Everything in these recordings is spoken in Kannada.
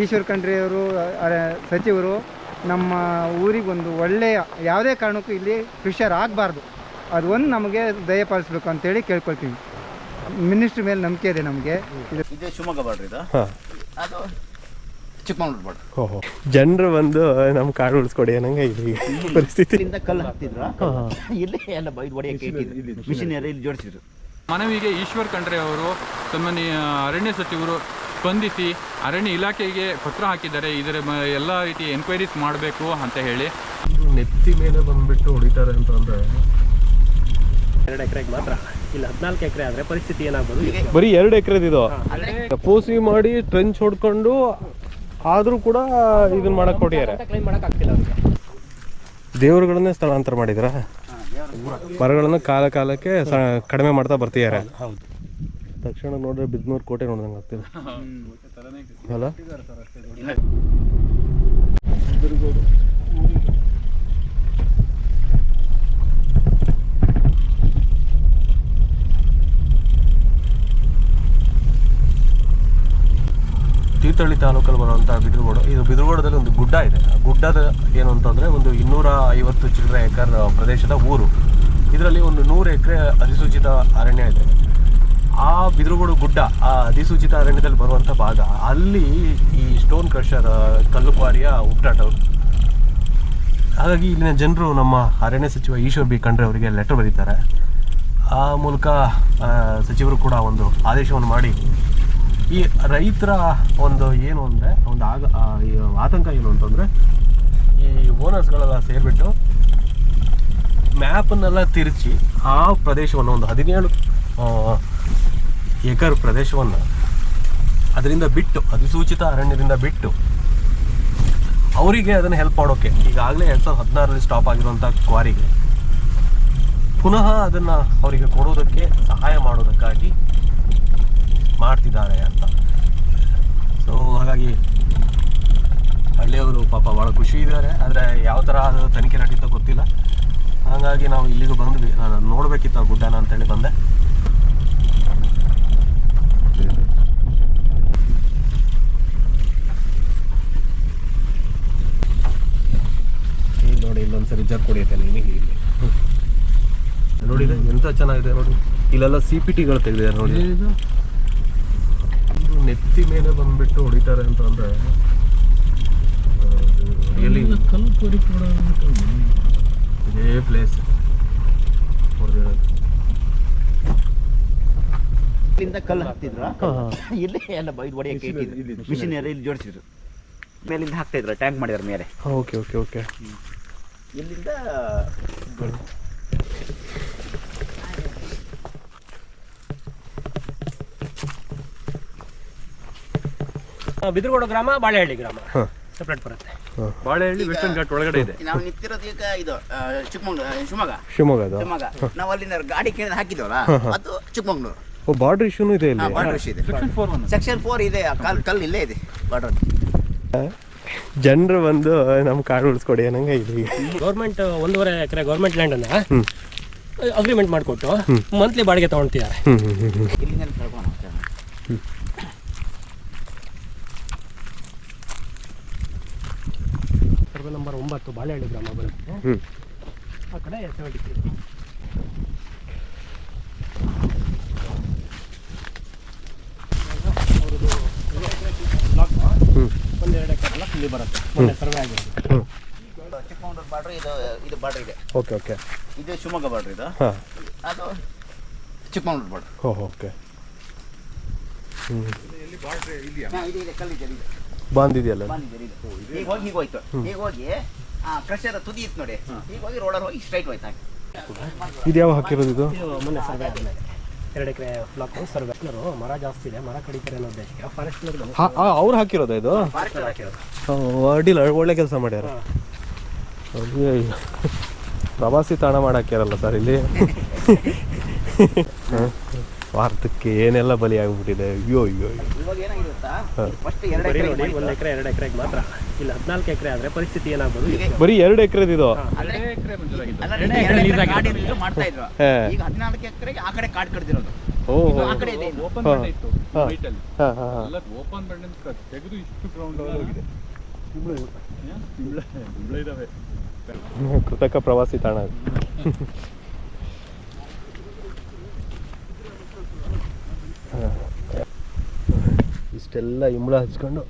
ಈಶ್ವರ್ ಖಂಡ್ರೆಯವರು ಸಚಿವರು ನಮ್ಮ ಊರಿಗೆ ಒಂದು ಒಳ್ಳೆಯ ಯಾವುದೇ ಕಾರಣಕ್ಕೂ ಇಲ್ಲಿ ಫಿಶರ್ ಆಗಬಾರ್ದು, ಅದು ಒಂದು ನಮಗೆ ದಯಪಾಲಿಸ್ಬೇಕು ಅಂತೇಳಿ ಕೇಳ್ಕೊಳ್ತೀವಿ. ಮಿನಿಸ್ಟ್ರ್ ಮೇಲೆ ನಂಬಿಕೆ ಇದೆ ನಮಗೆ. ಇದು ಶಿವಮೊಗ್ಗ ಬಾರ್ಡ್ರ್, ಇದು ಅದು ಚಿಕ್ಕಮಗಳೂರು ಬಾರ್ಡ್ರ್. ಓಹೋ, ಜನರು ಬಂದು ನಮ್ಮ ಕಾಡು ಉಳಿಸ್ಕೊಡಿ ಅನ್ನಂಗೆ ಇದೆ ಪರಿಸ್ಥಿತಿ. ಕಲ್ಲು ಹಾಕ್ತಿದ್ರು, ಇಲ್ಲಿ ಎಲ್ಲ ಬೈದು ಹೊಡೆಯಕ್ಕೆ ಮಿಷಿನರಿ ಇಲ್ಲಿ ಜೋಡಿಸಿದ್ರು. ಮನವಿಗೆ ಈಶ್ವರ್ ಖಂಡ್ರೆ ಅವರು ಸನ್ಮಾನ್ಯ ಅರಣ್ಯ ಸಚಿವರು ಸ್ಪಂದಿಸಿ ಅರಣ್ಯ ಇಲಾಖೆಗೆ ಪತ್ರ ಹಾಕಿದ್ದಾರೆ. ಇದರ ಎಲ್ಲ ರೀತಿ ಎನ್ಕ್ವೈರೀಸ್ ಮಾಡಬೇಕು ಅಂತ ಹೇಳಿ. ನೆತ್ತಿ ಮೇಲೆ ಬಂದ್ಬಿಟ್ಟು ಹೊಡಿತಾರೆ ಅಂತಂದ್ರೆ 2 ಎಕರೆಗೆ ಮಾತ್ರ, ಇಲ್ಲ 14 ಎಕರೆ ಆದರೆ ಪರಿಸ್ಥಿತಿ ಏನಾಗ್ಬೋದು? ಬರೀ 2 ಎಕರೆದಿದು ಪೋಸಿ ಮಾಡಿ ಟ್ರೆಂಚ್ ಹೊಡ್ಕೊಂಡು ಆದರೂ ಕೂಡ ಇದನ್ನ ಮಾಡಕ್ಕೆ ಕೊಟ್ಟಿದ್ದಾರೆ. ಕ್ಲೈಮ್ ಮಾಡೋಕ್ಕಾಗ್ತಿಲ್ಲ ಅವ್ರಿಗೆ. ದೇವರುಗಳನ್ನೇ ಸ್ಥಳಾಂತರ ಮಾಡಿದ್ರ, ಮರಗಳನ್ನು ಕಾಲಕ್ಕೆ ಕಡಿಮೆ ಮಾಡ್ತಾ ಬರ್ತಿದ್ದಾರೆ. ಹೌದು, ತಕ್ಷಣ ನೋಡ್ರೆ ಬಿದ್ನೂರು ಕೋಟೆ ನೋಡ್ದಂಗೆ ಆಗ್ತಿದೆ ಅಲ್ಲ. ತೀರ್ಥಹಳ್ಳಿ ತಾಲೂಕಲ್ಲಿ ಬರುವಂಥ ಬಿದಿರುಗೋಡು. ಇದು ಬಿದಿರುಗೋಡದಲ್ಲಿ ಒಂದು ಗುಡ್ಡ ಇದೆ. ಆ ಗುಡ್ಡದ ಏನು ಅಂತಂದರೆ ಒಂದು 250 ಚಿಲ್ಲರೆ ಎಕರ್ ಪ್ರದೇಶದ ಊರು. ಇದರಲ್ಲಿ ಒಂದು 100 ಎಕರೆ ಅಧಿಸೂಚಿತ ಅರಣ್ಯ ಇದೆ. ಆ ಬಿದಿರುಗೋಡು ಗುಡ್ಡ ಆ ಅಧಿಸೂಚಿತ ಅರಣ್ಯದಲ್ಲಿ ಬರುವಂಥ ಭಾಗ, ಅಲ್ಲಿ ಈ ಸ್ಟೋನ್ ಕ್ರಷರ್ ಕಲ್ಲು ಕ್ವಾರಿಯ ಹುಟ್ಟಾಟವರು. ಹಾಗಾಗಿ ಇಲ್ಲಿನ ಜನರು ನಮ್ಮ ಅರಣ್ಯ ಸಚಿವ ಈಶ್ವರ್ ಬಿ ಖಂಡ್ರೆ ಅವರಿಗೆ ಲೆಟರ್ ಬರೀತಾರೆ. ಆ ಮೂಲಕ ಸಚಿವರು ಕೂಡ ಒಂದು ಆದೇಶವನ್ನು ಮಾಡಿ ಈ ರೈತರ ಒಂದು ಏನು ಅಂದರೆ ಒಂದು ಆತಂಕ ಏನು ಅಂತಂದರೆ, ಈ ಓನರ್ಸ್ಗಳೆಲ್ಲ ಸೇರಿಬಿಟ್ಟು ಮ್ಯಾಪನ್ನೆಲ್ಲ ತಿರುಚಿ ಆ ಪ್ರದೇಶವನ್ನು ಒಂದು 17 ಎಕರ್ ಪ್ರದೇಶವನ್ನು ಅದರಿಂದ ಬಿಟ್ಟು, ಅಧಿಸೂಚಿತ ಅರಣ್ಯದಿಂದ ಬಿಟ್ಟು ಅವರಿಗೆ ಅದನ್ನು ಹೆಲ್ಪ್ ಮಾಡೋಕ್ಕೆ, ಈಗಾಗಲೇ 2016ರಲ್ಲಿ ಸ್ಟಾಪ್ ಆಗಿರುವಂಥ ಕ್ವಾರಿಗೆ ಪುನಃ ಅದನ್ನು ಅವರಿಗೆ ಕೊಡೋದಕ್ಕೆ ಸಹಾಯ ಮಾಡೋದಕ್ಕಾಗಿ ಮಾಡ್ತಿದ್ದಾರೆ ಅಂತ. ಸೊ ಹಾಗಾಗಿ ಹಳ್ಳಿಯವರು ಪಾಪ ಭಾಳ ಖುಷಿ ಇದ್ದಾರೆ. ಆದರೆ ಯಾವ ಥರ ಅದು ತನಿಖೆ ನಡೀತೋ ಗೊತ್ತಿಲ್ಲ. ಹಾಗಾಗಿ ನಾವು ಇಲ್ಲಿಗೂ ಬಂದ್ವಿ. ನಾನು ನೋಡಬೇಕಿತ್ತು ಆ ಗುಡ್ಡನ ಅಂತೇಳಿ ಬಂದೆ. ಇಲ್ಲಿ ನೋಡಿ, ಇಲ್ಲೊಂದ್ಸರಿ ಜಗ್ ಕುಡಿಯುತ್ತೆ ನಿನಗೆ. ಇಲ್ಲಿ ನೋಡಿದೆ ಎಂತ ಚೆನ್ನಾಗಿದೆ ನೋಡಿ. ಇಲ್ಲೆಲ್ಲ CPTಗಳು ತೆಗೆದಿದ್ದಾರೆ ನೋಡಿ. ನೆತ್ತಿ ಮೇಲೆ ಬಂದ್ಬಿಟ್ಟು ಹೊಡಿತಾರೆ ಅಂತಂದ್ರೆ ಎಲ್ಲಿ ಇದೇ ಪ್ಲೇಸ್ ಇಲ್ಲಿಂದ ಕಲ್ಲು ಹಾಕ್ತಿದ್ರು, ಇಲ್ಲಿ ಎಲ್ಲ ಬೈದು ಹೊಡೆಯಕ್ಕೆ ಮಿಷಿನರಿ ಇಲ್ಲಿ ಜೋಡಿಸಿದ್ರು. ಮೇಲಿಂದ ಹಾಕ್ತಾ ಇದ್ರು, ಟ್ಯಾಂಕ್ ಮಾಡಿದಾರೆ ಮೇಲೆ. Okay okay okay. ಇಲ್ಲಿಂದ ಬಿದಿರುಗೋಡು ಗ್ರಾಮ, ಬಾಳೆಹಳ್ಳಿ ಗ್ರಾಮ ಸೆಪರೇಟ್ ಬರುತ್ತೆ. ಬಾಳೆಹಳ್ಳಿ ವೆಸ್ಟರ್ನ್ ಘಾಟ್ ಒಳಗಡೆ ಇದೆ. ನಾವು ನಿಂತಿರೋದು ಈಗ ಇದು ಶಿವಮೊಗ್ಗ. ಶಿವಮೊಗ್ಗ. ನಾವು ಅಲ್ಲಿಂದ ಗಾಡಿ ಕೇಳಿದ್ರೆ ಹಾಕಿದ್ವಲ್ಲ, ಅದು ಚಿಕ್ಕಮಗಳೂರು. ಓ, ಬಾರ್ಡರ್ ಇಶ್ಯೂನು ಇದೆ ಇಲ್ಲಿ. ಬಾರ್ಡರ್ ಇಶ್ಯೂ ಇದೆ. ಸೆಕ್ಷನ್ 4 ಇದೆ, ಕಲ್ಲು ಇಲ್ಲೇ ಇದೆ ಬಾರ್ಡರ್. ಜನರು ಬಂದು ನಮ್ಮ ಕಾಡು ಉಳಿಸ್ಕೊಡಿ ಅನ್ನಂಗೆ ಇದೆ. ಗೌರ್ಮೆಂಟ್ 1.5 ಎಕರೆ ಗೌರ್ಮೆಂಟ್ ಲ್ಯಾಂಡನ್ನು ಅಗ್ರಿಮೆಂಟ್ ಮಾಡಿಕೊಟ್ಟು ಮಂತ್ಲಿ ಬಾಡಿಗೆ ತೊಗೊಳ್ತಿದ್ದಾರೆ. ಇಲ್ಲಿಂದ ಕಳ್ಕೊಂಡು ಸರ್ವೆ ನಂಬರ್ 9 ಬಾಳೆಹಳ್ಳಿ ಗ್ರಾಮ ಬರುತ್ತೆ. ಆ ಕಡೆ 73. ಅವ್ರದ್ದು 1-2 ಎಕರೆ ಎಲ್ಲ ಇಲ್ಲಿ ಬರುತ್ತೆ. ಮೊನ್ನೆ ಸರ್ವೆ ಆಗಿರೋದು. ಚಿಕ್ಕಮಗಳೂರು ಬಾರ್ಡ್ರ್, ಇದು ಬಾರ್ಡ್ರ್ ಇದೆ. Okay okay. ಇದು ಶಿವಮೊಗ್ಗ ಬಾರ್ಡ್ರ್, ಇದು ಅದು ಚಿಕ್ಕಮಗಳೂರು ಬಾರ್ಡ್ರ್. ಓಕೆ. ಇದೆ ಕಲ್ಲಿದೆ, ಬಾಂದಿದೆಯಲ್ಲ. ಈಗ ಹೋಗಿ ಹೀಗೆ ಹೋಯ್ತು, ಈಗ ಹೋಗಿ ಕ್ರಷರ್ ತುದಿ ಇತ್ತು ನೋಡಿ, ಈಗ ಹೋಗಿ ರೋಡರ್ ಹೋಗಿ ಸ್ಟ್ರೈಟ್ ಹೋಯ್ತು. ಇದು ಯಾವ ಹಾಕಿರೋದು? ಇದು ಮೊನ್ನೆ ಸರ್ವೆ ಆದಮೇಲೆ 2 ಎಕರೆ ಬ್ಲಾಕ್ ಸರ್ವೆ. ಮರ ಜಾಸ್ತಿ ಇದೆ, ಮರ ಕಡಿತಾರೆ ಅನ್ನೋ ಉದ್ದೇಶಕ್ಕೆ ಫಾರೆಸ್ಟ್ ಅವ್ರು ಹಾಕಿರೋದು ಇದು. ಅಡ್ಡಿಲ್ಲ, ಒಳ್ಳೆ ಕೆಲಸ ಮಾಡ್ಯಾರ. ಪ್ರವಾಸಿ ತಾಣ ಮಾಡಾಕ್ಯಾರಲ್ಲ ಸರ್ ಇಲ್ಲಿ. ಸ್ವಾರ್ಥಕ್ಕೆ ಏನೆಲ್ಲ ಬಲಿ ಆಗ್ಬಿಟ್ಟಿದೆ. ಅಯ್ಯೋ ಅಯ್ಯೋ. ಇವಾಗ ಏನಾಗಿರುತ್ತಾ, ಫಸ್ಟ್ 2 1 ಎಕರೆ 2 ಎಕರೆಗೆ ಮಾತ್ರ, ಇಲ್ಲ 14 ಎಕರೆ ಆದರೆ ಪರಿಸ್ಥಿತಿ ಏನಾಗ್ಬೋದು? ಬರೀ 2 ಎಕರೆದಿದು. ಮಾಡ್ತಾ ಇದ್ರು. ಈಗ 14 ಎಕರೆಗೆ ಆ ಕಡೆ ಕಾಡು ಕಡ್ದಿರೋದು. ಓಪನ್ ಇತ್ತು. ನೈಟಲ್ಲಿ ಹಾಂ ಹಾಂ ಹಾಂ ಎಲ್ಲ ಓಪನ್ ಬಂಡ್ ತೆಗೆದು ಇಷ್ಟು ಗ್ರೌಂಡ್ ಹೋಗಿದೆ. ಕುಂಬಳ ಇದಾವೆ. ಕೃತಕ ಪ್ರವಾಸಿ ತಾಣ ಅದು. ಇಷ್ಟೆಲ್ಲ ಇಂಬಳ ಹಚ್ಕೊಂಡು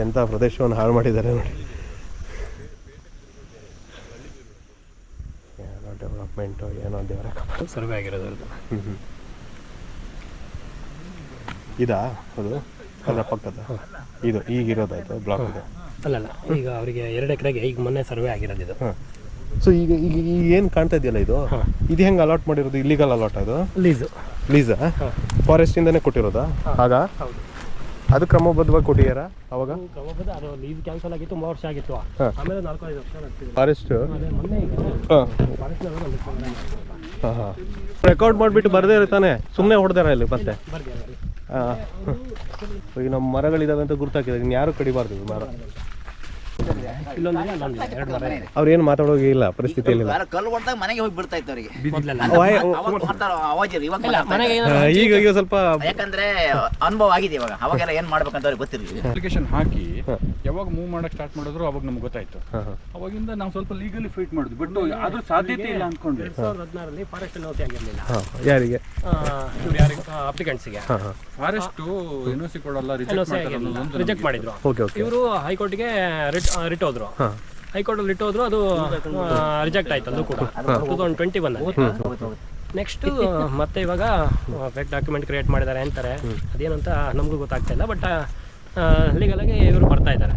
ಎಂಥ ಪ್ರದೇಶವನ್ನು ಹಾಳು ಮಾಡಿದ್ದಾರೆ ನೋಡಿ. ಏನೋ ಡೆವಲಪ್ಮೆಂಟು ಏನೋ ದೇವರ ಸರ್ವೆ ಆಗಿರೋದು. ಇದಾ ಅದು ಅದರ ಪಕ್ಕದ ಇದು ಈಗಿರೋದಾಯ್ತು ಬ್ಲಾಕ್ ಇದೆ. ಅಲ್ಲಲ್ಲ, ಈಗ ಅವರಿಗೆ 2 ಎಕರೆಗೆ ಈಗ ಮೊನ್ನೆ ಸರ್ವೆ ಆಗಿರೋದು ಇದು. ಹಾಂ. ಸೊ ಈಗ ಈಗ ಈಗ ಏನು ಕಾಣ್ತಾ ಇದೆಯಲ್ಲ ಇದು ಇದು ಹೆಂಗೆ ಅಲಾಟ್ ಮಾಡಿರೋದು? ಇಲ್ಲಿಗಲ್ ಅಲಾಟ್ ಅದು ಲೀಸು. ಲೀಸಾ? ಫಾರೆಸ್ಟಿಂದನೇ ಕೊಟ್ಟಿರೋದಾ? ಆಗ ಹೌದು. ಅದು ಕ್ರಮಬದ್ಧವಾಗಿ ಕೊಟ್ಟಿದ್ದಾರಾ ಅವಾಗ? ಕ್ರಮಬದ್ಧ. ಅದು ಲೀಸ್ ಕ್ಯಾನ್ಸಲ್ ಆಗಿ ತುಂಬ ವರ್ಷ ಆಗಿತ್ತು. ಆಮೇಲೆ 4-5 ವರ್ಷ ಆಗ್ತಿದೆ. ಫಾರೆಸ್ಟ್ ಅದೇ ಮೊನ್ನೆ ಈಗ ಹಾಂ ಫಾರೆಸ್ಟ್ನವರು ನಮಗೆ ತೊಂದರೆ ಮಾಡಿದ್ರು. ಹಾಂ ಹಾಂ ರೆಕಾರ್ಡ್ ಮಾಡಿಬಿಟ್ಟು ಬರದೇ ಇರ್ತಾನೆ, ಸುಮ್ಮನೆ ಹೊಡೆದಾರ ಇಲ್ಲಿ ಮತ್ತೆ. ಬರ್ತಾರೆ. ಹಾಂ ಈಗ ನಮ್ಮ ಮರಗಳಿದಾವೆ ಅಂತ ಗುರ್ತಾಕಿದ್ದಾರೆ, ಇನ್ನು ಯಾರು ಕಡಿಬಾರ್ದು ಈ ಮರ. ಇಲ್ಲೊಂದಿಲ್ಲ, ಅಲ್ಲೊಂದಿಲ್ಲ, 2 ಮರ ಇದೆ. ಅವ್ರು ಏನು ಮಾತಾಡೋಕೆ ಇಲ್ಲ ಪರಿಸ್ಥಿತಿಯಲ್ಲಿ. ಕಲ್ಲು ಹೊಡೆದಾಗ ಮನೆಗೆ ಹೋಗಿ ಬಿಡ್ತಾ ಇತ್ತು ಅವರಿಗೆ. ಮೊದಲೆಲ್ಲ ಅವಾಜ್ ಇವಾಗ ಮನೆಗೆ ಈಗ ಈಗ ಸ್ವಲ್ಪ ಯಾಕಂದ್ರೆ ಅನುಭವ ಆಗಿದೆ ಇವಾಗ. ಅವಾಗೆಲ್ಲ ಏನ್ ಮಾಡ್ಬೇಕಂತ ಅವ್ರಿಗೆ ಗೊತ್ತಿರಲಿಲ್ಲ. ಅಪ್ಲಿಕೇಶನ್ ಹಾಕಿ ಯಾವಾಗ ಮೂವ್ ಮಾಡಕ್ ಸ್ಟಾರ್ಟ್ ಮಾಡಿದ್ರು ಅವಾಗ ನಮ್ಗೆ ಗೊತ್ತಾಯ್ತು. ಹಾಂ ಹಾಂ ಅವಾಗಿಂದ ನಾವು ಸ್ವಲ್ಪ ಲೀಗಲಿ ಫೈಟ್ ಮಾಡಿದ್ವಿ, ಬಟ್ ಅದ್ರ ಸಾಧ್ಯತೆ ಇಲ್ಲ ಅನ್ಕೊಂಡ್ವಿ. 2016ರಲ್ಲಿ ಫಾರೆಸ್ಟ್ ಎನ್ಒಸಿ ಆಗಿರಲಿಲ್ಲ. ಹಾಂ ಯಾರಿಗೆ? ಇವ್ರು ಯಾರಿಗೆ ಅಪ್ಲಿಕೆಂಟ್ಸಿಗೆ ಹಾಂ ಹಾಂ ಫಾರೆಸ್ಟ್ ಎನ್ಒಸಿ ಕೊಡಲ್ಲ, ರಿಜೆಕ್ಟ್ ಮಾಡಿದ್ರು. ಓಕೆ ಓಕೆ ಇವರು ಹೈಕೋರ್ಟ್ಗೆ ರಿಟ್ ಹೋದ್ರು. ಹಾಂ ಹೈಕೋರ್ಟಲ್ಲಿ ರಿಟ್ ಹೋದ್ರು, ಅದು ರಿಜೆಕ್ಟ್ ಆಯ್ತು. ಅದು ಕೂಡ 2021 ನೆಕ್ಸ್ಟ್ ಮತ್ತೆ ಇವಾಗ ಫೇಕ್ ಡಾಕ್ಯುಮೆಂಟ್ ಕ್ರಿಯೇಟ್ ಮಾಡಿದ್ದಾರೆ ಅಂತಾರೆ. ಅದೇನಂತ ನಮಗೂ ಗೊತ್ತಾಗ್ತಾ ಇಲ್ಲ, ಬಟ್ ಲೀಗಲಾಗಿ ಇವರು ಬರ್ತಾ ಇದ್ದಾರೆ.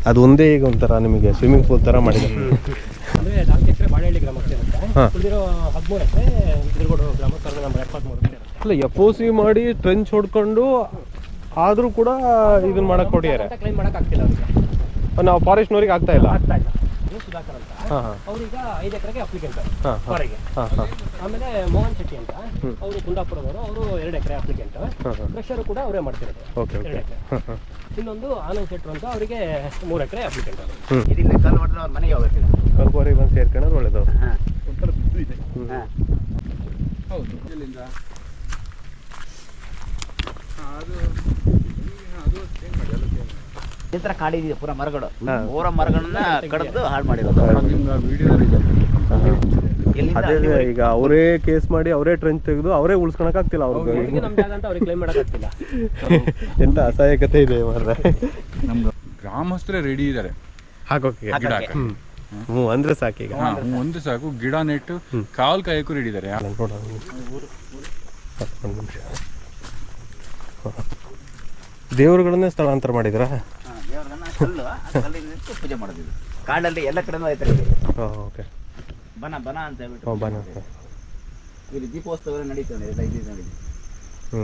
ಅದು ಒಂದೇ ಈಗ ಒಂಥರ ನಿಮಗೆ ಸ್ವಿಮ್ಮಿಂಗ್ ಪೂಲ್ ಥರ ಮಾಡಿದ್ದಾರೆ. ಅಂದರೆ 4 ಎಕರೆ ಬಾಳೆಹಳ್ಳಿ ಗ್ರಾಮಕ್ಕೆ ಇರುತ್ತೆ, ಉಳಿದಿರೋ 13 ಎಕರೆ ಬಿದಿರುಗೋಡು ಗ್ರಾಮ ಸರ್ವೆ ನಂಬರ್ 73 ಇರುತ್ತೆ. ಅಲ್ಲ FOC ಮಾಡಿ ಟ್ರೆಂಚ್ ಹೊಡ್ಕೊಂಡು ಆದರೂ ಕೂಡ ಇದನ್ನ ಮಾಡಕ್ಕೆ ಕೊಟ್ಟಿದ್ದಾರೆ. ಕ್ಲೈಮ್ ಮಾಡೋಕ್ಕಾಗ್ತಿಲ್ಲ ಅವ್ರಿಗೆ. ನಾವು ಫಾರೆಸ್ಟ್ನವ್ರಿಗೆ ಆಗ್ತಾ ಇಲ್ಲ. ಆಗ್ತಾ ಇಲ್ಲ. ಸುಧಾಕರ್ ಅಂತ ಹಾಂ ಹಾಂ ಅವ್ರೀಗ 5 ಎಕರೆಗೆ ಅಪ್ಲಿಕೆಂಟ್ ಹಾಂ ಹೊರಗೆ. ಹಾಂ ಹಾಂ ಆಮೇಲೆ ಮೋಹನ್ ಶೆಟ್ಟಿ ಅಂತ ಅವರು ಕುಂದಾಪುರದವರು, ಅವರು 2 ಎಕರೆ ಅಪ್ಲಿಕೆಂಟ್. ಹಾಂ ಹಾಂ ಪ್ರೆಷರು ಕೂಡ ಅವರೇ ಮಾಡ್ತಿರೋದು, ಓಕೆ 2 ಓಕೆ ಎಕರೆ. ಹಾಂ ಹಾಂ ಇನ್ನೊಂದು ಆನಂದ್ ಶೆಟ್ರು ಅಂತ ಅವರಿಗೆ 3 ಎಕರೆ ಅಪ್ಲಿಕೆಂಟ್. ಇದಿಲ್ಲ ಕಲ್ಲು ಹೊಡೆದ್ರೆ ಅವ್ರ ಮನೆಗೆ ಹೋಗ್ಬೇಕಿಲ್ಲ. ಕಲ್ಕೋರಿಗೆ ಬಂದು ಸೇರ್ಕೊಳ್ಳೋದು ಒಳ್ಳೇದು. ಒಂಥರ ಬಿದ್ದು ಇದೆ. ಹಾಂ ಹೌದು. ಎಲ್ಲಿಂದ ಈ ಥರ ಕಾಡಿದೆ ಪೂರ ಮರಗಳು. ಪೂರ ಮರಗಳನ್ನ ಕಡಿದು ಹಾಳು ಮಾಡಿರೋದು. ಅದೇ ಈಗ ಅವರೇ ಕೇಸ್ ಮಾಡಿ ಅವರೇ ಟ್ರೆಂಚ್ ತೆಗೆದು ಅವರೇ ಉಳಿಸ್ಕೊಳಕ್ ಆಗ್ತಿಲ್ಲ ಅವ್ರಿಗೆ. ನಮ್ಮ ಜಾಗ ಅಂತ ಅವ್ರಿಗೆ ಕ್ಲೈಮ್ ಮಾಡೋಕ್ಕಾಗ್ತಿಲ್ಲ. ಎಂತ ಅಸಹಾಯಕತೆ ಇದೆ ಮಾರ್ರೆ. ನಮ್ದು ಗ್ರಾಮಸ್ಥರೇ ರೆಡಿ ಇದ್ದಾರೆ ಹಾಕೋಕೆ ಗಿಡ. ಹ್ಞೂ ಅಂದ್ರೆ ಸಾಕೀಗ. ಒಂದು ಸಾಕು, ಗಿಡ ನೆಟ್ಟು ಕಾಲ್ ಕಾಯಕ್ಕೂ ರೆಡಿ ಇದ್ದಾರೆ. ನೋಡ ಒಂದು ನಿಮಿಷ. ದೇವರುಗಳನ್ನೇ ಸ್ಥಳಾಂತರ ಮಾಡಿದ್ರಾ? ದೇವ್ರನ್ನ ಕಲ್ಲು, ಆ ಕಲ್ಲಿನಿಂದ ಪೂಜೆ ಮಾಡೋದಿದ್ದು. ಕಾಡಲ್ಲಿ ಎಲ್ಲ ಕಡೆನೂ ಆಯ್ತು. ಓಕೆ ಬನ ಬನ ಅಂತ ಹೇಳ್ಬಿಟ್ಟು ಹ್ಞೂ ಬನ. ಇಲ್ಲಿ ದೀಪೋತ್ಸವ ನಡೀತದೆ, ಎಲ್ಲ ಇದು ನಡೀತದೆ. ಹ್ಞೂ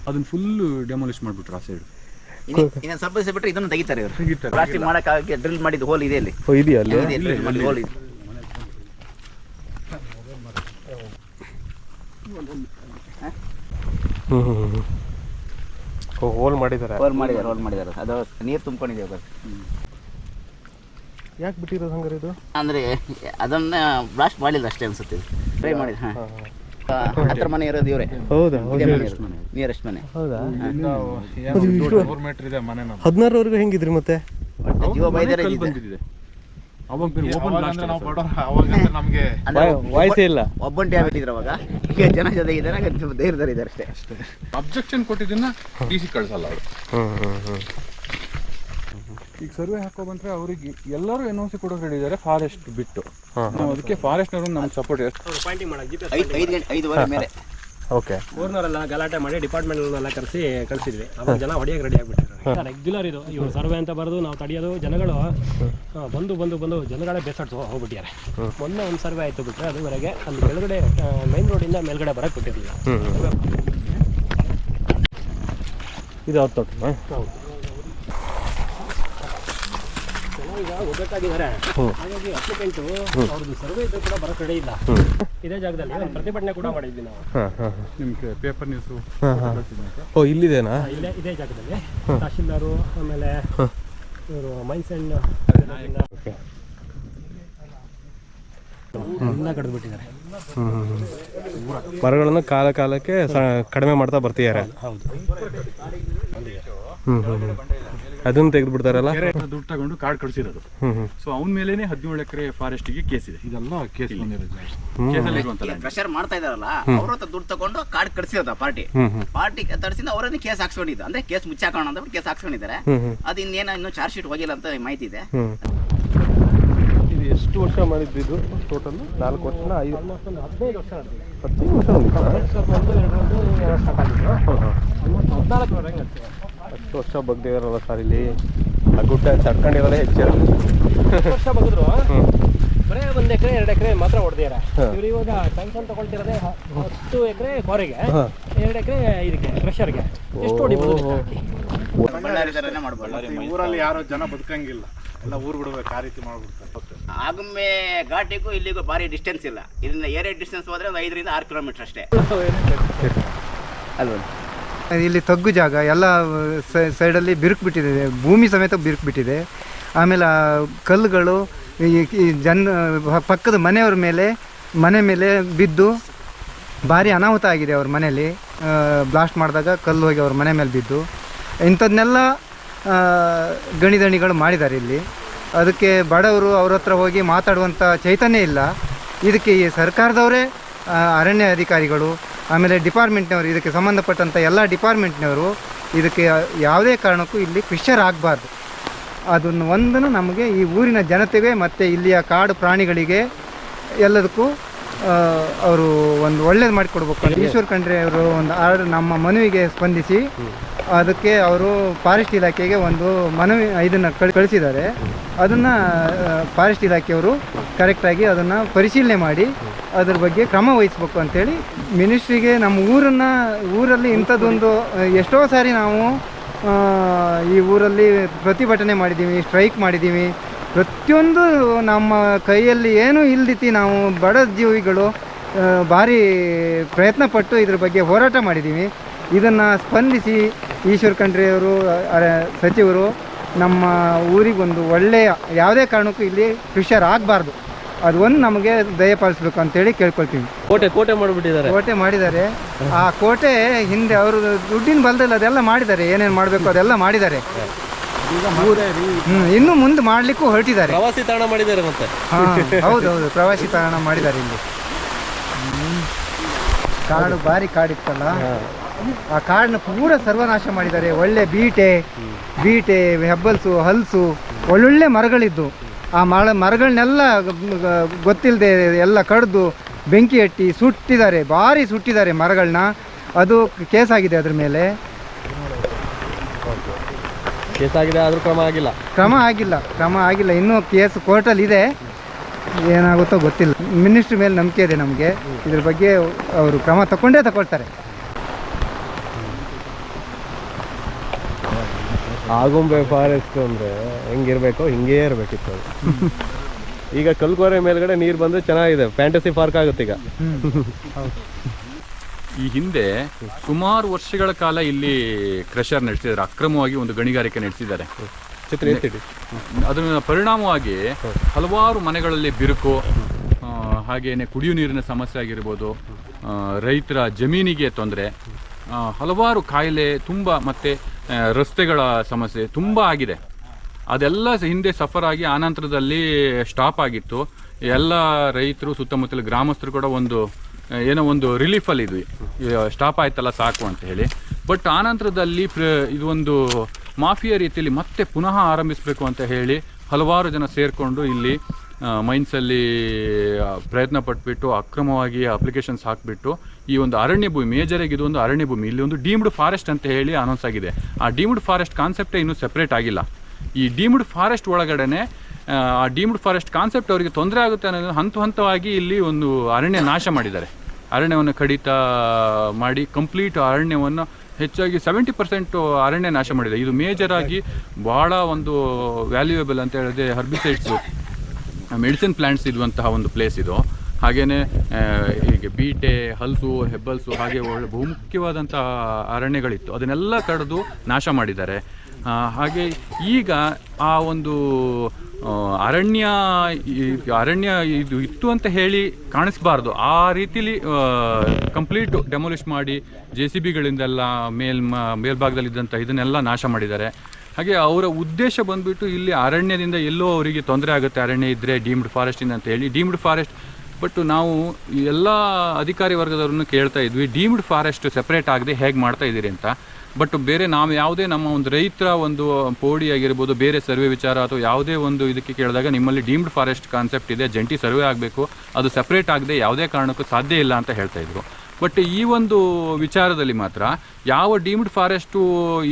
ಅದನ್ನ ಫುಲ್ ಡೆಮಾಲಿಷ್ ಮಾಡ್ಬಿಟ್ರು ಆ ಸೈಡ್. ಇನ್ನೊಂದು ಸ್ವಲ್ಪ ದಿವಸ ಬಿಟ್ಟರೆ ಇದನ್ನು ತೆಗಿತಾರೆ ಇವರು. ಪ್ಲಾಸ್ಟಿಕ್ ಮಾಡೋಕ್ಕಾಗಿ ಡ್ರಿಲ್ ಮಾಡಿದ್ದು ಹೋಲ್ ಇದೆ ಅಲ್ಲಿ. ಓ ಇದೆಯಾ ಅಲ್ಲಿ? ಹೋಲ್ ಇದೆ. ಹ್ಞೂ ಹ್ಞೂ ಹ್ಞೂ ಓ ಹೋಲ್ ಮಾಡಿದ್ದಾರೆ. ಹೋಲ್ ಮಾಡಿದ್ದಾರೆ. ಅದು ನೀರು ತುಂಬ್ಕೊಂಡಿದೆ. ಯಾಕೆ ಬಿಟ್ಟಿರೋದು ಹಂಗಾರೆ ಇದು? ಅಂದರೆ ಅದನ್ನ ಬ್ಲಾಸ್ಟ್ ಮಾಡಿಲ್ಲ ಅಷ್ಟೇ ಅನ್ಸುತ್ತೆ. ಟ್ರೈ ಮಾಡಿದ. ಹಾಂ ಹತ್ರ ಮನೆ ಇರೋದು ಇವರೇ. ಹೌದಾ? ನಿಯರೆಸ್ಟ್ ಮನೆ. ಹೌದಾ? 16 ಹೆಂಗಿದ್ರಿ ಮತ್ತೆ? ಜೀವ ಬೈದರೆ ವಾಯ್ಸೇ ಇಲ್ಲ. ಒಬ್ಬಂಟಿ ಆಗ್ಬಿಟ್ಟಿದ್ರು ಅವಾಗ. ಈಗ ಜನ ಜೊತೆಗಿದ್ದಾರೆ, ಧೈರ್ಯದಲ್ಲಿ ಇದ್ದಾರೆ ಅಷ್ಟೇ. ಅಬ್ಜೆಕ್ಷನ್ ಕೊಟ್ಟಿದ್ದನ್ನ DC ಕಳಿಸಲ್ಲ ಅವರು. ಈಗ ಸರ್ವೆ ಹಾಕೋ ಬಂದ್ರೆ ಅವ್ರಿಗೆ ಎಲ್ಲರೂ NOC ಕೊಡೋಕೆ ರೆಡಿ ಇದ್ದಾರೆ, ಫಾರೆಸ್ಟ್ ಬಿಟ್ಟು. ನಾವು ಅದಕ್ಕೆ ಫಾರೆಸ್ಟ್ನವರು ನಮ್ಗೆ ಸಪೋರ್ಟ್ ಪಾಯಿಂಟಿಂಗ್ ಮಾಡೋದು 5:05 ಮೇಲೆ. ಓಕೆ ಊರ್ನವರೆಲ್ಲ ಗಲಾಟೆ ಮಾಡಿ ಡಿಪಾರ್ಟ್ಮೆಂಟ್ನೆಲ್ಲ ಕಳಿಸಿದ್ವಿ. ಅವಾಗ ಜನ ಹೊಡಿಯೋಕೆ ರೆಡಿ ಆಗಿಬಿಟ್ಟಿದ್ರು. ರೆಗ್ಯುಲರ್ ಇದು ಇವರು ಸರ್ವೆ ಅಂತ ಬರೋದು ನಾವು ತಡೆಯೋದು. ಜನಗಳು ಬಂದು ಜನಗಳೇ ಬೇಸಾಡ್ತು ಹೋಗ್ಬಿಟ್ಟಿದ್ದಾರೆ. ಮೊನ್ನೆ ಒಂದು ಸರ್ವೆ ಆಯಿತು ಬಿಟ್ಟರೆ ಅದುವರೆಗೆ ಅಲ್ಲಿ ಕೆಳಗಡೆ ಮೈನ್ ರೋಡಿಂದ ಮೇಲ್ಗಡೆ ಬರೋಕ್ಕೆ ಬಿಟ್ಟಿರಲಿಲ್ಲ. ಇದು ಯಾವ್ದು ತೋಟ? ಹೌದು, ಈಗ ಹೋಗ್ಬೇಕಾಗಿದ್ದಾರೆ. ಹಾಗಾಗಿ ಅಪ್ಲಿಕೆಂಟು ಅವ್ರದ್ದು ಸರ್ವೆ ಇದ್ರೂ ಕೂಡ ಬರೋಕ್ಕೆ ರೆಡಿ ಇಲ್ಲ. ಇದೇ ಜಾಗದಲ್ಲಿ ಒಂದು ಪ್ರತಿಭಟನೆ ಕೂಡ ಮಾಡಿದ್ವಿ ನಾವು. ನಿಮ್ಗೆ ಪೇಪರ್ ನ್ಯೂಸು. ಓ ಇಲ್ಲಿದೇನಾ? ಇದೇ ಜಾಗದಲ್ಲಿ ತಹಶೀಲ್ದಾರು, ಆಮೇಲೆ ಇವರು ಮೈನ್ಸ್ ಆ್ಯಂಡ್ ಎಲ್ಲ ಕಡಿದ್ಬಿಟ್ಟಿದ್ದಾರೆ. ಮರಗಳನ್ನು ಕಾಲಕ್ಕೆ ಕಡಿಮೆ ಮಾಡ್ತಾ ಬರ್ತಿದ್ದಾರೆ. ಹೌದು. ಅದನ್ನು ತೆಗೆದು ಬಿಡ್ತಾರಲ್ಲ. ದುಡ್ಡು ತಗೊಂಡು ಕಾರ್ಡ್ ಕಳಿಸಿರೋದು. ಸೊ ಅವನ ಮೇಲೇನೆ 17 ಎಕರೆ ಫಾರೆಸ್ಟ್ ಗೆ ಕೇಸ್ ಇದೆ. ಇದೆಲ್ಲ ಕೇಸ್ ಪ್ರೆಷರ್ ಮಾಡ್ತಾ ಇದಾರಲ್ಲ, ಅವ್ರ ಹತ್ರ ದುಡ್ಡು ತಗೊಂಡು ಕಾರ್ಡ್ ಕಳಿಸಿರೋದ ಪಾರ್ಟಿ ತರಿಸಿದ ಅವರನ್ನೇ ಕೇಸ್ ಹಾಕ್ಸ್ಕೊಂಡಿದ್ದು. ಅಂದ್ರೆ ಕೇಸ್ ಮುಚ್ಚಾಕೋಣ ಅಂತ ಕೇಸ್ ಹಾಕ್ಸ್ಕೊಂಡಿದ್ದಾರೆ. ಅದು ಇನ್ನೇನೋ ಚಾರ್ಜ್ ಶೀಟ್ ಹೋಗಿಲ್ಲ ಅಂತ ಮಾಹಿತಿ ಇದೆ. ಇದು ಎಷ್ಟು ವರ್ಷ ಮಾಡಿದ್ದು ಟೋಟಲ್? 4 ವರ್ಷನ 5 15 ವರ್ಷ ನಡೆದಿದೆ. 15 ವರ್ಷ ನಡೆದಿದೆ. 10 ವರ್ಷ ಬಗ್ದಿದಾರಲ್ಲ ಸರ್ ಇಲ್ಲಿ. ಆ ಗುಡ್ಡ ತಡ್ಕೊಂಡಿರೋದೇ ಹೆಚ್ಚು. 10 ವರ್ಷ ಬಗ್ದ್ರು ಬರೇ 1 ಎಕರೆ 2 ಎಕರೆ ಮಾತ್ರ ಹೊಡೆದಿದ್ದಾರೆ. ಇವ್ರು ಇವಾಗ ಸ್ಯಾಂಕ್ಷನ್ ತಗೊಳ್ತಿರೋದೇ 10 ಎಕರೆ ಕ್ವಾರಿಗೆ, 2 ಎಕರೆ ಇದಕ್ಕೆ ಕ್ರಷರ್ಗೆ. ಎಷ್ಟು ಹೊಡಿಬೋದು? ಊರಲ್ಲಿ ಯಾರೋ ಜನ ಬದುಕಂಗಿಲ್ಲ, ಎಲ್ಲ ಊರು ಬಿಡ್ಬೇಕು, ಆ ರೀತಿ ಮಾಡ್ಬಿಡ್ತಾರೆ. ಆಗುಮ್ಮೆ ಘಾಟಿಗೂ ಇಲ್ಲಿಗೂ ಭಾರಿ ಡಿಸ್ಟೆನ್ಸ್ ಇಲ್ಲ. ಇದರಿಂದ ಏರಿಯಾ ಡಿಸ್ಟೆನ್ಸ್ ಹೋದ್ರೆ ಒಂದು 5 ರಿಂದ 6 ಕಿಲೋಮೀಟರ್ ಅಷ್ಟೇ ಅಲ್ವಾ. ಇಲ್ಲಿ ತಗ್ಗು ಜಾಗ ಎಲ್ಲ ಸೈಡಲ್ಲಿ ಬಿರುಕು ಬಿಟ್ಟಿದೆ, ಭೂಮಿ ಸಮೇತ ಬಿರುಕು ಬಿಟ್ಟಿದೆ. ಆಮೇಲೆ ಕಲ್ಲುಗಳು ಈ ಪಕ್ಕದ ಮನೆ ಮೇಲೆ ಬಿದ್ದು ಭಾರಿ ಅನಾಹುತ ಆಗಿದೆ. ಅವ್ರ ಮನೆಯಲ್ಲಿ ಬ್ಲಾಸ್ಟ್ ಮಾಡಿದಾಗ ಕಲ್ಲು ಹೋಗಿ ಅವ್ರ ಮನೆ ಮೇಲೆ ಬಿದ್ದು ಇಂಥದ್ದನ್ನೆಲ್ಲ ಗಣಿದಣಿಗಳು ಮಾಡಿದ್ದಾರೆ ಇಲ್ಲಿ. ಅದಕ್ಕೆ ಬಡವರು ಅವ್ರ ಹತ್ರ ಹೋಗಿ ಮಾತಾಡುವಂಥ ಚೈತನ್ಯ ಇಲ್ಲ. ಇದಕ್ಕೆ ಈ ಸರ್ಕಾರದವರೇ, ಅರಣ್ಯ ಅಧಿಕಾರಿಗಳು, ಆಮೇಲೆ ಡಿಪಾರ್ಟ್ಮೆಂಟ್ನವರು, ಇದಕ್ಕೆ ಸಂಬಂಧಪಟ್ಟಂಥ ಎಲ್ಲ ಡಿಪಾರ್ಟ್ಮೆಂಟ್ನವರು ಇದಕ್ಕೆ ಯಾವುದೇ ಕಾರಣಕ್ಕೂ ಇಲ್ಲಿ ಫಿಶರ್ ಆಗಬಾರ್ದು. ಅದನ್ನು ಒಂದನ್ನು ನಮಗೆ ಈ ಊರಿನ ಜನತೆಗೆ ಮತ್ತು ಇಲ್ಲಿಯ ಕಾಡು ಪ್ರಾಣಿಗಳಿಗೆ ಎಲ್ಲದಕ್ಕೂ ಅವರು ಒಂದು ಒಳ್ಳೇದು ಮಾಡಿಕೊಡ್ಬೇಕು. ಈಶ್ವರ್ ಖಂಡ್ರೆ ಅವರು ಒಂದು ನಮ್ಮ ಮನವಿಗೆ ಸ್ಪಂದಿಸಿ ಅದಕ್ಕೆ ಅವರು ಫಾರೆಸ್ಟ್ ಇಲಾಖೆಗೆ ಒಂದು ಮನವಿ ಇದನ್ನು ಕಳಿಸಿದ್ದಾರೆ. ಅದನ್ನು ಫಾರೆಸ್ಟ್ ಇಲಾಖೆಯವರು ಕರೆಕ್ಟಾಗಿ ಅದನ್ನು ಪರಿಶೀಲನೆ ಮಾಡಿ ಅದ್ರ ಬಗ್ಗೆ ಕ್ರಮ ವಹಿಸ್ಬೇಕು ಅಂಥೇಳಿ ಮಿನಿಸ್ಟ್ರಿಗೆ ನಮ್ಮ ಊರಲ್ಲಿ ಇಂಥದ್ದೊಂದು ಎಷ್ಟೋ ಸಾರಿ ನಾವು ಈ ಊರಲ್ಲಿ ಪ್ರತಿಭಟನೆ ಮಾಡಿದ್ದೀವಿ, ಸ್ಟ್ರೈಕ್ ಮಾಡಿದ್ದೀವಿ. ಪ್ರತಿಯೊಂದು ನಮ್ಮ ಕೈಯಲ್ಲಿ ಏನೂ ಇಲ್ದಿತಿ ನಾವು ಬಡ ಜೀವಿಗಳು ಭಾರಿ ಪ್ರಯತ್ನಪಟ್ಟು ಇದ್ರ ಬಗ್ಗೆ ಹೋರಾಟ ಮಾಡಿದ್ದೀವಿ. ಇದನ್ನು ಸ್ಪಂದಿಸಿ ಈಶ್ವರ್ ಖಂಡ್ರೆಯವರು ಸಚಿವರು ನಮ್ಮ ಊರಿಗೊಂದು ಒಳ್ಳೆಯ ಯಾವುದೇ ಕಾರಣಕ್ಕೂ ಇಲ್ಲಿ ಫಿಶರ್ ಆಗಬಾರ್ದು, ಅದು ಒಂದು ನಮಗೆ ದಯಪಾಲಿಸ್ಬೇಕು ಅಂತೇಳಿ ಕೇಳ್ಕೊಳ್ತೀವಿ. ಕೋಟೆ ಮಾಡಿಬಿಟ್ಟಿದ್ದಾರೆ. ಕೋಟೆ ಮಾಡಿದ್ದಾರೆ. ಆ ಕೋಟೆ ಹಿಂದೆ ಅವರು ದುಡ್ಡಿನ ಬಲದಲ್ಲಿ ಅದೆಲ್ಲ ಮಾಡಿದ್ದಾರೆ, ಏನೇನು ಮಾಡಬೇಕು ಅದೆಲ್ಲ ಮಾಡಿದ್ದಾರೆ. ಇನ್ನು ಮುಂದೆ ಮಾಡಲಿಕ್ಕೂ ಹೊರಟಿದ್ದಾರೆ. ಪ್ರವಾಸಿ ತಾಣ ಮಾಡಿದ್ದಾರೆ ಮತ್ತೆ. ಹೌದೌದು, ಪ್ರವಾಸಿ ತಾಣ ಮಾಡಿದ್ದಾರೆ. ಇಲ್ಲಿ ಕಾಡು ಭಾರಿ ಕಾಡಿತ್ತಲ್ಲ, ಆ ಕಾಡನ್ನ ಪೂರ ಸರ್ವನಾಶ ಮಾಡಿದ್ದಾರೆ. ಒಳ್ಳೆ ಬೀಟೆ ಹೆಬ್ಬಲ್ಸು, ಹಲಸು, ಒಳ್ಳೊಳ್ಳೆ ಮರಗಳಿದ್ದು ಆ ಮರಗಳನ್ನೆಲ್ಲ ಗೊತ್ತಿಲ್ಲದೆ ಎಲ್ಲ ಕಡಿದು ಬೆಂಕಿ ಹಟ್ಟಿ ಸುಟ್ಟಿದ್ದಾರೆ, ಭಾರಿ ಸುಟ್ಟಿದ್ದಾರೆ ಮರಗಳನ್ನ. ಅದು ಕೇಸ್ ಆಗಿದೆ, ಅದ್ರ ಮೇಲೆ ಕೇಸ್ ಆಗಿದೆ, ಆದರೂ ಕ್ರಮ ಆಗಿಲ್ಲ. ಇನ್ನೂ ಕೇಸ್ ಕೋರ್ಟಲ್ಲಿ ಇದೆ, ಏನಾಗುತ್ತೋ ಗೊತ್ತಿಲ್ಲ. ಮಿನಿಸ್ಟ್ರ್ ಮೇಲೆ ನಂಬಿಕೆ ಇದೆ ನಮಗೆ, ಇದ್ರ ಬಗ್ಗೆ ಅವರು ಕ್ರಮ ತಗೊಳ್ತಾರೆ. ಆಗುಂಬೆ ಫಾರೆಸ್ಟ್ ಅಂದರೆ ಹೆಂಗಿರಬೇಕು ಹಿಂಗೇ ಇರಬೇಕಿತ್ತು. ಈಗ ಕಲ್ಕೋರೆ ಮೇಲ್ಗಡೆ ನೀರು ಬಂದರೆ ಚೆನ್ನಾಗಿದೆ, ಫ್ಯಾಂಟಸಿ ಪಾರ್ಕ್ ಆಗುತ್ತೆ ಈಗ. ಈ ಹಿಂದೆ ಸುಮಾರು ವರ್ಷಗಳ ಕಾಲ ಇಲ್ಲಿ ಕ್ರಷರ್ ನಡೆಸಿದ್ದಾರೆ, ಅಕ್ರಮವಾಗಿ ಒಂದು ಗಣಿಗಾರಿಕೆ ನಡೆಸಿದ್ದಾರೆ. ಅದರ ಪರಿಣಾಮವಾಗಿ ಹಲವಾರು ಮನೆಗಳಲ್ಲಿ ಬಿರುಕು, ಹಾಗೆಯೇ ಕುಡಿಯುವ ನೀರಿನ ಸಮಸ್ಯೆ ಆಗಿರ್ಬೋದು, ರೈತರ ಜಮೀನಿಗೆ ತೊಂದರೆ, ಹಲವಾರು ಕಾಯಿಲೆ ತುಂಬ, ಮತ್ತು ರಸ್ತೆಗಳ ಸಮಸ್ಯೆ ತುಂಬ ಆಗಿದೆ. ಅದೆಲ್ಲ ಹಿಂದೆ ಸಫರ್ ಆಗಿ ಆನಂತರದಲ್ಲಿ ಸ್ಟಾಪ್ ಆಗಿತ್ತು. ಎಲ್ಲ ರೈತರು, ಸುತ್ತಮುತ್ತಲ ಗ್ರಾಮಸ್ಥರು ಕೂಡ ಏನೋ ಒಂದು ರಿಲೀಫಲ್ಲಿ ಇದ್ವಿ, ಸ್ಟಾಪ್ ಆಯ್ತಲ್ಲ ಸಾಕು ಅಂತ ಹೇಳಿ. ಬಟ್ ಆನಂತರದಲ್ಲಿ ಇದು ಒಂದು ಮಾಫಿಯಾ ರೀತಿಯಲ್ಲಿ ಮತ್ತೆ ಪುನಃ ಆರಂಭಿಸಬೇಕು ಅಂತ ಹೇಳಿ ಹಲವಾರು ಜನ ಸೇರಿಕೊಂಡು ಇಲ್ಲಿ ಮೈನ್ಸಲ್ಲಿ ಪ್ರಯತ್ನ ಪಟ್ಬಿಟ್ಟು ಅಕ್ರಮವಾಗಿ ಅಪ್ಲಿಕೇಶನ್ಸ್ ಹಾಕಿಬಿಟ್ಟು ಈ ಒಂದು ಅರಣ್ಯ ಭೂಮಿ, ಮೇಜರಾಗಿ ಇದು ಒಂದು ಅರಣ್ಯ ಭೂಮಿ, ಇಲ್ಲಿ ಒಂದು ಡೀಮ್ಡ್ ಫಾರೆಸ್ಟ್ ಅಂತ ಹೇಳಿ ಅನೌನ್ಸ್ ಆಗಿದೆ. ಆ ಡೀಮ್ಡ್ ಫಾರೆಸ್ಟ್ ಕಾನ್ಸೆಪ್ಟೇ ಇನ್ನೂ ಸೆಪ್ರೇಟ್ ಆಗಿಲ್ಲ. ಈ ಡೀಮ್ಡ್ ಫಾರೆಸ್ಟ್ ಒಳಗಡೆ ಆ ಡೀಮ್ಡ್ ಫಾರೆಸ್ಟ್ ಕಾನ್ಸೆಪ್ಟ್ ಅವರಿಗೆ ತೊಂದರೆ ಆಗುತ್ತೆ ಅನ್ನೋದು ಹಂತವಾಗಿ ಇಲ್ಲಿ ಒಂದು ಅರಣ್ಯ ನಾಶ ಮಾಡಿದ್ದಾರೆ. ಅರಣ್ಯವನ್ನು ಕಡಿತ ಮಾಡಿ ಕಂಪ್ಲೀಟ್ ಅರಣ್ಯವನ್ನು ಹೆಚ್ಚಾಗಿ 70% ಅರಣ್ಯ ನಾಶ ಮಾಡಿದೆ. ಇದು ಮೇಜರಾಗಿ ಭಾಳ ಒಂದು ವ್ಯಾಲ್ಯೂಯೇಬಲ್ ಅಂತ ಹೇಳಿದ್ರೆ ಹರ್ಬಿಸೈಡ್ಸು, ಮೆಡಿಸಿನ್ ಪ್ಲ್ಯಾಂಟ್ಸ್ ಇರುವಂತಹ ಒಂದು ಪ್ಲೇಸ್ ಇದು. ಹಾಗೆಯೇ ಹೀಗೆ ಬೀಟೆ, ಹಲಸು, ಹೆಬ್ಬಲ್ಸು, ಹಾಗೆ ಒಳ್ಳೆ ಬಹುಮುಖ್ಯವಾದಂಥ ಅರಣ್ಯಗಳಿತ್ತು, ಅದನ್ನೆಲ್ಲ ಕಡಿದು ನಾಶ ಮಾಡಿದ್ದಾರೆ. ಹಾಗೆ ಈಗ ಆ ಒಂದು ಅರಣ್ಯ ಇದು ಇತ್ತು ಅಂತ ಹೇಳಿ ಕಾಣಿಸ್ಬಾರ್ದು, ಆ ರೀತಿಲಿ ಕಂಪ್ಲೀಟ್ ಡೆಮೊಲಿಷ್ ಮಾಡಿ JCBಗಳಿಂದೆಲ್ಲ ಮೇಲ್ಭಾಗದಲ್ಲಿದ್ದಂಥ ಇದನ್ನೆಲ್ಲ ನಾಶ ಮಾಡಿದ್ದಾರೆ. ಹಾಗೆ ಅವರ ಉದ್ದೇಶ ಬಂದುಬಿಟ್ಟು ಇಲ್ಲಿ ಅರಣ್ಯದಿಂದ ಎಲ್ಲೋ ಅವರಿಗೆ ತೊಂದರೆ ಆಗುತ್ತೆ, ಅರಣ್ಯ ಇದ್ದರೆ ಡೀಮ್ಡ್ ಫಾರೆಸ್ಟಿಂದ ಅಂತ ಹೇಳಿ ಡೀಮ್ಡ್ ಫಾರೆಸ್ಟ್. ಬಟ್ ನಾವು ಎಲ್ಲ ಅಧಿಕಾರಿ ವರ್ಗದವ್ರನ್ನು ಕೇಳ್ತಾ ಇದ್ವಿ, ಡೀಮ್ಡ್ ಫಾರೆಸ್ಟ್ ಸೆಪ್ರೇಟ್ ಆಗದೆ ಹೇಗೆ ಮಾಡ್ತಾ ಇದ್ದೀರಿ ಅಂತ. ಬಟ್ ಬೇರೆ ನಾವು ಯಾವುದೇ ನಮ್ಮ ಒಂದು ರೈತರ ಒಂದು ಪೋಡಿ ಆಗಿರ್ಬೋದು, ಬೇರೆ ಸರ್ವೆ ವಿಚಾರ ಅಥವಾ ಯಾವುದೇ ಒಂದು ಇದಕ್ಕೆ ಕೇಳಿದಾಗ ನಿಮ್ಮಲ್ಲಿ ಡೀಮ್ಡ್ ಫಾರೆಸ್ಟ್ ಕಾನ್ಸೆಪ್ಟ್ ಇದೆ, ಜಂಟಿ ಸರ್ವೆ ಆಗಬೇಕು, ಅದು ಸಪ್ರೇಟ್ ಆಗದೆ ಯಾವುದೇ ಕಾರಣಕ್ಕೂ ಸಾಧ್ಯ ಇಲ್ಲ ಅಂತ ಹೇಳ್ತಾಯಿದ್ರು. ಬಟ್ ಈ ಒಂದು ವಿಚಾರದಲ್ಲಿ ಮಾತ್ರ ಯಾವ ಡೀಮ್ಡ್ ಫಾರೆಸ್ಟು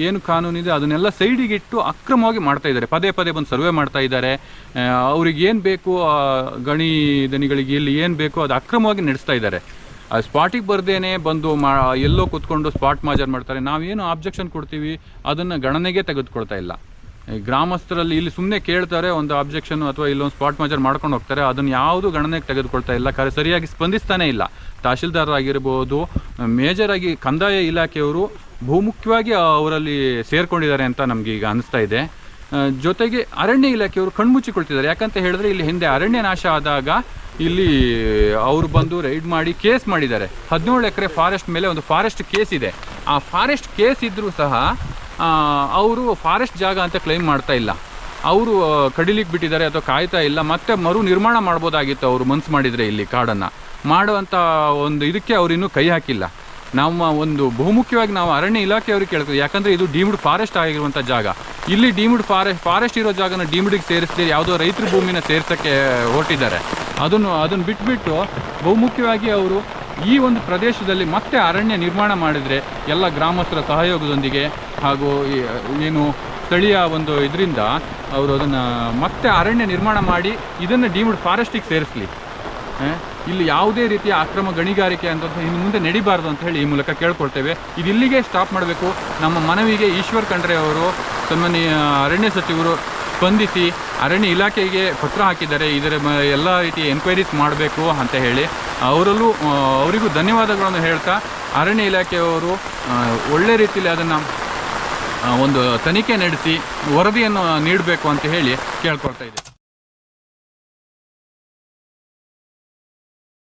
ಏನು ಕಾನೂನಿದೆ ಅದನ್ನೆಲ್ಲ ಸೈಡಿಗಿಟ್ಟು ಅಕ್ರಮವಾಗಿ ಮಾಡ್ತಾ ಇದ್ದಾರೆ. ಪದೇ ಪದೇ ಬಂದು ಸರ್ವೆ ಮಾಡ್ತಾ ಇದ್ದಾರೆ. ಅವ್ರಿಗೆ ಏನು ಬೇಕು, ಗಣಿ ದನಿಗಳಿಗೆ ಇಲ್ಲಿ ಏನು ಬೇಕು ಅದು ಅಕ್ರಮವಾಗಿ ನಡೆಸ್ತಾ ಇದ್ದಾರೆ. ಸ್ಪಾಟಿಗೆ ಬರ್ದೇನೆ ಬಂದು ಎಲ್ಲೋ ಕೂತ್ಕೊಂಡು ಸ್ಪಾಟ್ ಮಾಜರ್ ಮಾಡ್ತಾರೆ. ನಾವೇನು ಆಬ್ಜೆಕ್ಷನ್ ಕೊಡ್ತೀವಿ ಅದನ್ನು ಗಣನೆಗೆ ತೆಗೆದುಕೊಳ್ತಾ ಇಲ್ಲ. ಗ್ರಾಮಸ್ಥರಲ್ಲಿ ಇಲ್ಲಿ ಸುಮ್ಮನೆ ಕೇಳ್ತಾರೆ ಒಂದು ಆಬ್ಜೆಕ್ಷನ್ ಅಥವಾ ಇಲ್ಲೊಂದು ಸ್ಪಾಟ್ ಮಾಜರ್ ಮಾಡ್ಕೊಂಡು ಹೋಗ್ತಾರೆ, ಅದನ್ನು ಯಾವುದು ಗಣನೆಗೆ ತೆಗೆದುಕೊಳ್ತಾ ಇಲ್ಲ. ಸರಿಯಾಗಿ ಸ್ಪಂದಿಸ್ತಾನೇ ಇಲ್ಲ. ತಹಶೀಲ್ದಾರರಾಗಿರ್ಬೋದು, ಮೇಜರಾಗಿ ಕಂದಾಯ ಇಲಾಖೆಯವರು ಬಹುಮುಖ್ಯವಾಗಿ ಅವರಲ್ಲಿ ಸೇರ್ಕೊಂಡಿದ್ದಾರೆ ಅಂತ ನಮಗೆ ಈಗ ಅನಿಸ್ತಾ ಇದೆ. ಜೊತೆಗೆ ಅರಣ್ಯ ಇಲಾಖೆಯವರು ಕಣ್ಮುಚ್ಚಿಕೊಳ್ತಿದ್ದಾರೆ. ಯಾಕಂತ ಹೇಳಿದ್ರೆ ಇಲ್ಲಿ ಹಿಂದೆ ಅರಣ್ಯ ನಾಶ ಆದಾಗ ಇಲ್ಲಿ ಅವರು ಬಂದು ರೈಡ್ ಮಾಡಿ ಕೇಸ್ ಮಾಡಿದ್ದಾರೆ. 17 ಎಕರೆ ಫಾರೆಸ್ಟ್ ಮೇಲೆ ಒಂದು ಫಾರೆಸ್ಟ್ ಕೇಸ್ ಇದೆ. ಆ ಫಾರೆಸ್ಟ್ ಕೇಸ್ ಇದ್ದರೂ ಸಹ ಅವರು ಫಾರೆಸ್ಟ್ ಜಾಗ ಅಂತ ಕ್ಲೈಮ್ ಮಾಡ್ತಾ ಇಲ್ಲ. ಅವರು ಕಡಿಲಿಕ್ಕೆ ಬಿಟ್ಟಿದ್ದಾರೆ ಅಥವಾ ಕಾಯ್ತಾ ಇಲ್ಲ. ಮತ್ತೆ ಮರು ನಿರ್ಮಾಣ ಮಾಡ್ಬೋದಾಗಿತ್ತು ಅವರು ಮನ್ಸು ಮಾಡಿದರೆ. ಇಲ್ಲಿ ಕಾಡನ್ನು ಮಾಡುವಂಥ ಒಂದು ಇದಕ್ಕೆ ಅವರು ಇನ್ನೂ ಕೈ ಹಾಕಿಲ್ಲ. ನಮ್ಮ ಒಂದು ಬಹುಮುಖ್ಯವಾಗಿ ನಾವು ಅರಣ್ಯ ಇಲಾಖೆಯವ್ರಿಗೆ ಕೇಳ್ತೀವಿ, ಯಾಕಂದರೆ ಇದು ಡೀಮ್ಡ್ ಫಾರೆಸ್ಟ್ ಆಗಿರುವಂಥ ಜಾಗ. ಇಲ್ಲಿ ಡೀಮ್ಡ್ ಫಾರೆಸ್ಟ್ ಇರೋ ಜಾಗನ ಡೀಮ್ಡಿಗೆ ಸೇರಿಸ್ತೀರಿ, ಯಾವುದೋ ರೈತರ ಭೂಮಿನ ಸೇರ್ಸೋಕ್ಕೆ ಹೊರಟಿದ್ದಾರೆ. ಅದನ್ನು ಬಿಟ್ಬಿಟ್ಟು ಬಹುಮುಖ್ಯವಾಗಿ ಅವರು ಈ ಒಂದು ಪ್ರದೇಶದಲ್ಲಿ ಮತ್ತೆ ಅರಣ್ಯ ನಿರ್ಮಾಣ ಮಾಡಿದರೆ ಎಲ್ಲ ಗ್ರಾಮಸ್ಥರ ಸಹಯೋಗದೊಂದಿಗೆ ಹಾಗೂ ಏನು ಸ್ಥಳೀಯ ಒಂದು ಇದರಿಂದ ಅವರು ಅದನ್ನು ಮತ್ತೆ ಅರಣ್ಯ ನಿರ್ಮಾಣ ಮಾಡಿ ಇದನ್ನು ಡೀಮ್ಡ್ ಫಾರೆಸ್ಟಿಗೆ ಸೇರಿಸಲಿ. ಇಲ್ಲಿ ಯಾವುದೇ ರೀತಿಯ ಅಕ್ರಮ ಗಣಿಗಾರಿಕೆ ಅಂತ ಇನ್ನು ಮುಂದೆ ನಡಿಬಾರ್ದು ಅಂತ ಹೇಳಿ ಈ ಮೂಲಕ ಕೇಳ್ಕೊಳ್ತೇವೆ. ಇದು ಇಲ್ಲಿಗೆ ಸ್ಟಾಪ್ ಮಾಡಬೇಕು. ನಮ್ಮ ಮನವಿಗೆ ಈಶ್ವರ್ ಖಂಡ್ರೆ ಅವರು ಸನ್ಮಾನ್ಯ ಅರಣ್ಯ ಸಚಿವರು ಸ್ಪಂದಿಸಿ ಅರಣ್ಯ ಇಲಾಖೆಗೆ ಪತ್ರ ಹಾಕಿದ್ದಾರೆ. ಇದರ ಎಲ್ಲ ರೀತಿಯ ಎನ್ಕ್ವೈರೀಸ್ ಮಾಡಬೇಕು ಅಂತ ಹೇಳಿ ಅವರಿಗೂ ಧನ್ಯವಾದಗಳನ್ನು ಹೇಳ್ತಾ ಅರಣ್ಯ ಇಲಾಖೆಯವರು ಒಳ್ಳೆ ರೀತಿಯಲ್ಲಿ ಅದನ್ನು ಒಂದು ತನಿಖೆ ನಡೆಸಿ ವರದಿಯನ್ನು ನೀಡಬೇಕು ಅಂತ ಹೇಳಿ ಕೇಳ್ಕೊಳ್ತಾ ಇದ್ದಾರೆ.